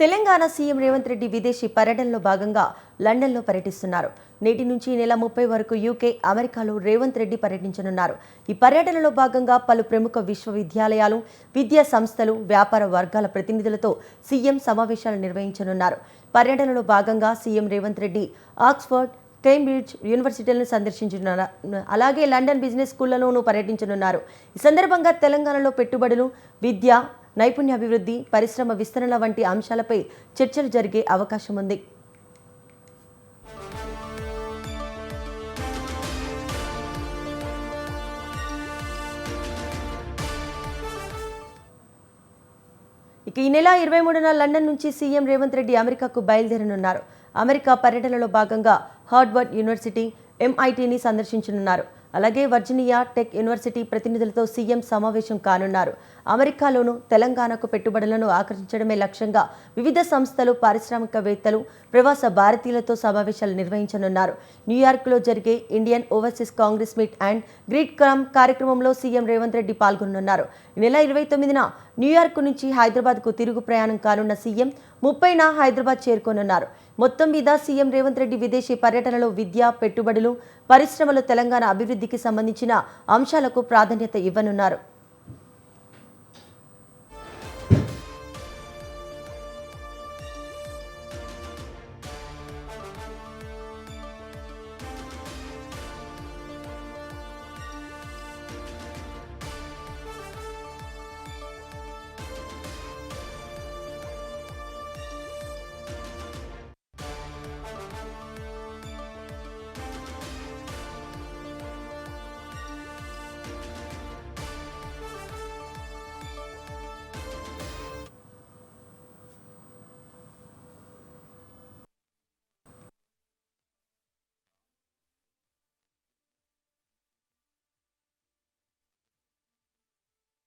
Telangana CM Revanth Reddy విదేశీ పర్యటనలో భాగంగా లండన్లో పర్యటిస్తున్నారు. నేటి నుంచి ఈ నెల 30 వరకు యూకే, అమెరికాలో రేవంత్ రెడ్డి పర్యటించనున్నారు. ఈ పర్యటనలో భాగంగా పలు ప్రముఖ విశ్వవిద్యాలయాలు, విద్యా సంస్థలు, వ్యాపార వర్గాల ప్రతినిధులతో సీఎం సమావేశాలు నిర్వహించనున్నారు. పర్యటనలో భాగంగా CM Revanth Reddy Oxford, Cambridge యూనివర్సిటీలను సందర్శించనున్నారు. అలాగే లండన్ బిజినెస్ స్కూళ్లలోనూ పర్యటించనున్నారు. ఈ సందర్భంగా తెలంగాణలో పెట్టుబడులు, విద్య, నైపుణ్యాభివృద్ధి, పరిశ్రమ విస్తరణ వంటి అంశాలపై చర్చలు జరిగే అవకాశం ఉంది. ఇక ఈ నెల 23న లండన్ నుంచి సీఎం రేవంత్ రెడ్డి అమెరికాకు బయలుదేరనున్నారు. అమెరికా పర్యటనలో భాగంగా హార్వర్డ్ యూనివర్సిటీ, MITని సందర్శించనున్నారు. అలాగే వర్జీనియా టెక్ యూనివర్సిటీ ప్రతినిధులతో సీఎం సమావేశం కానున్నారు. అమెరికాలోనూ తెలంగాణకు పెట్టుబడులను ఆకర్షించడమే లక్ష్యంగా వివిధ సంస్థలు, పారిశ్రామికవేత్తలు, ప్రవాస భారతీయులతో సమావేశాలు నిర్వహించనున్నారు. న్యూయార్క్లో జరిగే Indian overseas Congress meet and greet కార్యక్రమంలో సీఎం రేవంత్ రెడ్డి పాల్గొనున్నారు. ఈ నెల 29న న్యూయార్క్ నుంచి హైదరాబాద్కు తిరుగు ప్రయాణం కానున్న సీఎం 30న హైదరాబాద్ చేరుకోనున్నారు. మొత్తం మీద సీఎం రేవంత్ రెడ్డి విదేశీ పర్యటనలో విద్య, పెట్టుబడులు, పరిశ్రమలు, తెలంగాణ అభివృద్ధికి సంబంధించిన అంశాలకు ప్రాధాన్యత ఇవ్వనున్నారు.